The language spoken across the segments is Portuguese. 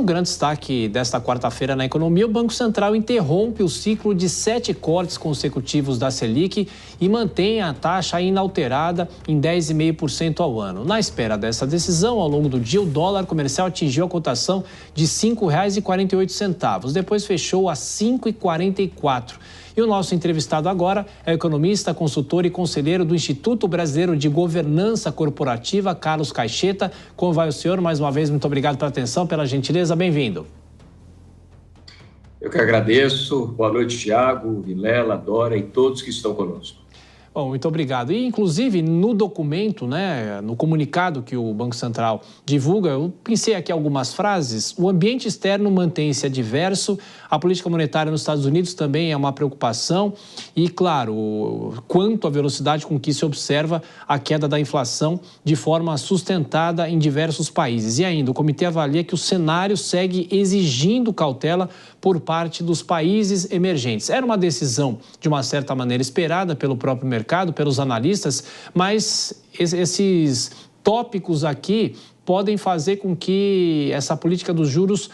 um grande destaque desta quarta-feira na economia. O Banco Central interrompe o ciclo de 7 cortes consecutivos da Selic e mantém a taxa inalterada em 10,5% ao ano. Na espera dessa decisão, ao longo do dia, o dólar comercial atingiu a cotação de R$ 5,48. Depois fechou a R$ 5,44. E o nosso entrevistado agora é o economista, consultor e conselheiro do Instituto Brasileiro de Governança Corporativa, Carlos Caixeta. Como vai o senhor? Mais uma vez, muito obrigado pela atenção, pela gentileza. Bem-vindo. Eu que agradeço. Boa noite, Thiago, Vilela, Dora e todos que estão conosco. Bom, muito obrigado. E, inclusive, no documento, no comunicado que o Banco Central divulga, eu pensei aqui algumas frases. O ambiente externo mantém-se adverso, a política monetária nos Estados Unidos também é uma preocupação e, claro, quanto à velocidade com que se observa a queda da inflação de forma sustentada em diversos países. E ainda, o comitê avalia que o cenário segue exigindo cautela por parte dos países emergentes. Era uma decisão, de uma certa maneira, esperada pelo próprio mercado, pelos analistas, mas esses tópicos aqui podem fazer com que essa política dos juros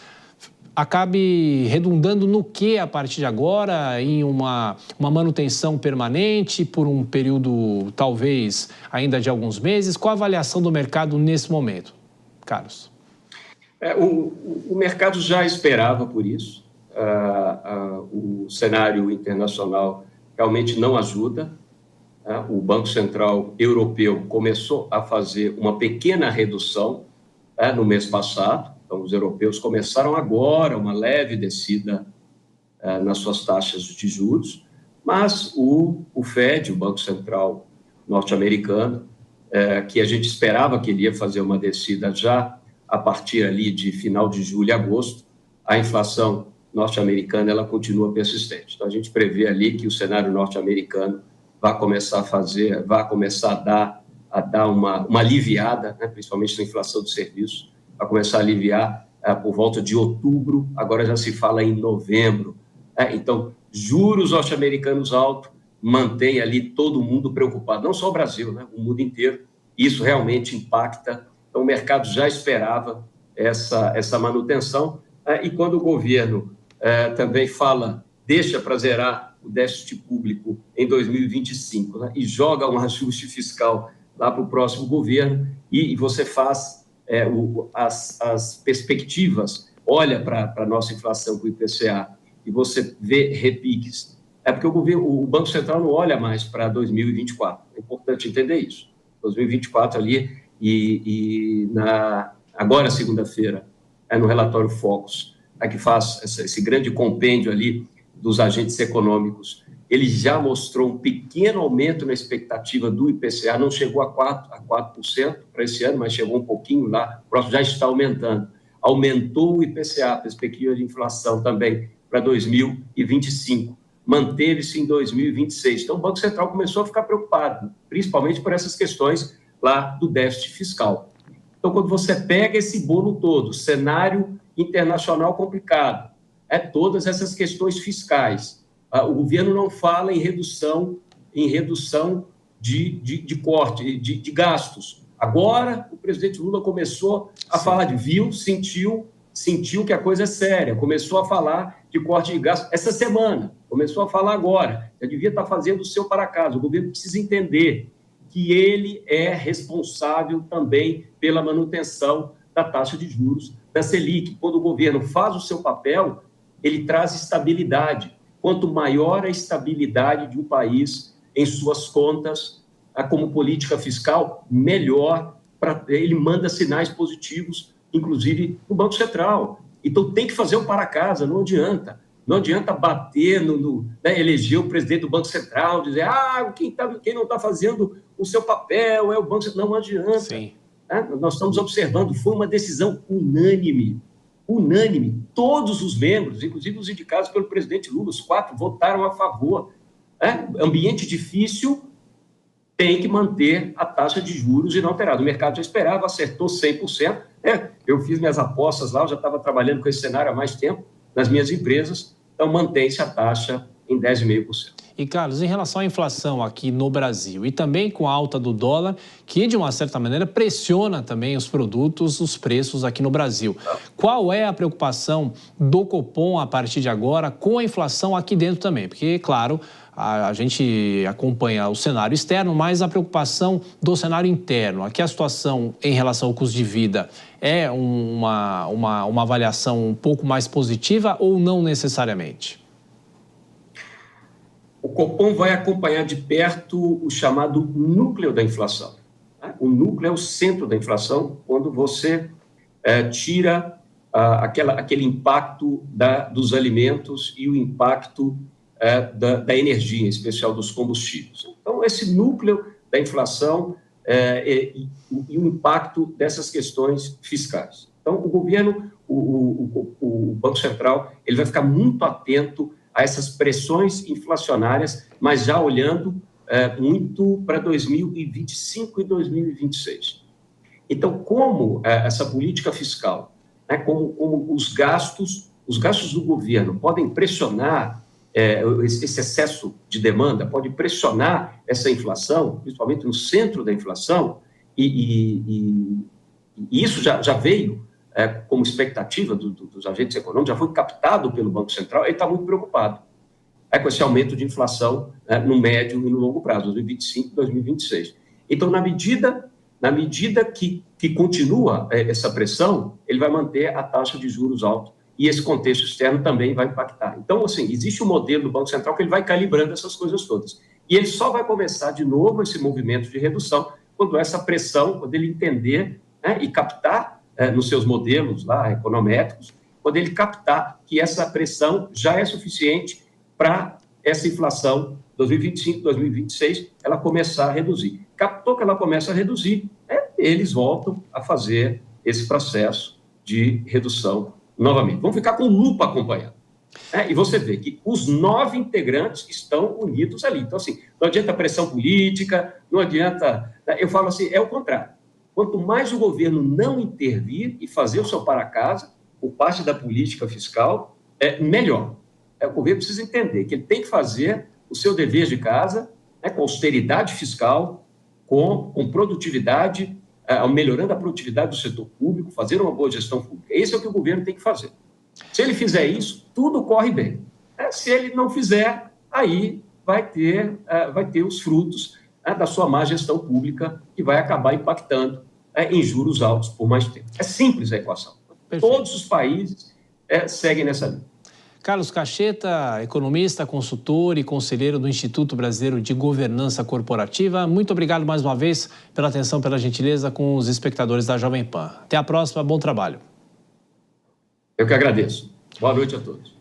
acabe redundando no quê a partir de agora? Em uma manutenção permanente por um período, talvez, ainda de alguns meses? Qual a avaliação do mercado nesse momento, Carlos? O mercado já esperava por isso. O cenário internacional realmente não ajuda. O Banco Central Europeu começou a fazer uma pequena redução no mês passado. Então, os europeus começaram agora uma leve descida nas suas taxas de juros, mas o Fed, o Banco Central norte-americano, que a gente esperava que ele ia fazer uma descida já a partir ali de final de julho e agosto, a inflação norte-americana ela continua persistente. Então, a gente prevê ali que o cenário norte-americano vai começar a dar uma aliviada, principalmente na inflação de serviços, vai começar a aliviar por volta de outubro, agora já se fala em novembro. Então, juros norte-americanos altos mantém ali todo mundo preocupado, não só o Brasil, o mundo inteiro. Isso realmente impacta. Então, o mercado já esperava essa manutenção. E quando o governo também deixa para zerar o déficit público em 2025, e joga um ajuste fiscal lá para o próximo governo, e você faz as perspectivas, olha para a nossa inflação com o IPCA, e você vê repiques. É porque o Banco Central não olha mais para 2024. É importante entender isso. 2024 ali, agora, segunda-feira, no relatório Focus, que faz esse grande compêndio ali dos agentes econômicos, ele já mostrou um pequeno aumento na expectativa do IPCA, não chegou a 4% para esse ano, mas chegou um pouquinho lá, o próximo já está aumentando. Aumentou o IPCA, a perspectiva de inflação também para 2025, manteve-se em 2026. Então, o Banco Central começou a ficar preocupado, principalmente por essas questões lá do déficit fiscal. Então, quando você pega esse bolo todo, cenário internacional complicado, todas essas questões fiscais, o governo não fala em redução de corte, de gastos. Agora, o presidente Lula começou a falar sentiu que a coisa é séria, começou a falar de corte de gastos essa semana, começou a falar agora, já devia estar fazendo o seu para casa. O governo precisa entender que ele é responsável também pela manutenção da taxa de juros da Selic. Quando o governo faz o seu papel, ele traz estabilidade. Quanto maior a estabilidade de um país em suas contas, como política fiscal, melhor. Ele manda sinais positivos, inclusive no Banco Central. Então, tem que fazer o para casa, não adianta. Não adianta bater eleger o presidente do Banco Central, dizer quem não está fazendo o seu papel é o Banco Central. Não adianta. Sim. Nós estamos observando, foi uma decisão unânime, todos os membros, inclusive os indicados pelo presidente Lula, os 4 votaram a favor. Ambiente difícil, tem que manter a taxa de juros inalterada. O mercado já esperava, acertou 100%. Eu fiz minhas apostas lá, eu já estava trabalhando com esse cenário há mais tempo nas minhas empresas, então mantém-se a taxa em 10,5%. E, Carlos, em relação à inflação aqui no Brasil e também com a alta do dólar, que de uma certa maneira pressiona também os produtos, os preços aqui no Brasil. Qual é a preocupação do Copom a partir de agora com a inflação aqui dentro também? Porque, claro, a gente acompanha o cenário externo, mas a preocupação do cenário interno. Aqui a situação em relação ao custo de vida é uma avaliação um pouco mais positiva ou não necessariamente? O Copom vai acompanhar de perto o chamado núcleo da inflação. O núcleo é o centro da inflação, quando você tira aquele impacto dos alimentos e o impacto da energia, em especial dos combustíveis. Então, esse núcleo da inflação e o impacto dessas questões fiscais. Então, o governo, o Banco Central, ele vai ficar muito atento a essas pressões inflacionárias, mas já olhando muito para 2025 e 2026. Então, como essa política fiscal, como os gastos do governo podem pressionar esse excesso de demanda, pode pressionar essa inflação, principalmente no centro da inflação, e isso já veio como expectativa dos agentes econômicos, já foi captado pelo Banco Central, ele está muito preocupado com esse aumento de inflação no médio e no longo prazo, 2025 e 2026. Então, na medida que continua essa pressão, ele vai manter a taxa de juros alta e esse contexto externo também vai impactar. Então, assim, existe um modelo do Banco Central que ele vai calibrando essas coisas todas. E ele só vai começar de novo esse movimento de redução quando essa pressão, quando ele entender e captar nos seus modelos lá econométricos, quando ele captar que essa pressão já é suficiente para essa inflação 2025, 2026, ela começar a reduzir. Captou que ela começa a reduzir, eles voltam a fazer esse processo de redução novamente. Vamos ficar com lupa acompanhando. E você vê que os 9 integrantes estão unidos ali. Então, assim, não adianta pressão política, não adianta... Eu falo assim, é o contrário. Quanto mais o governo não intervir e fazer o seu para casa, por parte da política fiscal, melhor. O governo precisa entender que ele tem que fazer o seu dever de casa, com austeridade fiscal, com produtividade, melhorando a produtividade do setor público, fazer uma boa gestão pública. Esse é o que o governo tem que fazer. Se ele fizer isso, tudo corre bem. Se ele não fizer, aí vai ter os frutos da sua má gestão pública, que vai acabar impactando em juros altos por mais tempo. É simples a equação. Perfeito. Todos os países seguem nessa linha. Carlos Cacheta, economista, consultor e conselheiro do Instituto Brasileiro de Governança Corporativa. Muito obrigado mais uma vez pela atenção, pela gentileza com os espectadores da Jovem Pan. Até a próxima, bom trabalho. Eu que agradeço. Boa noite a todos.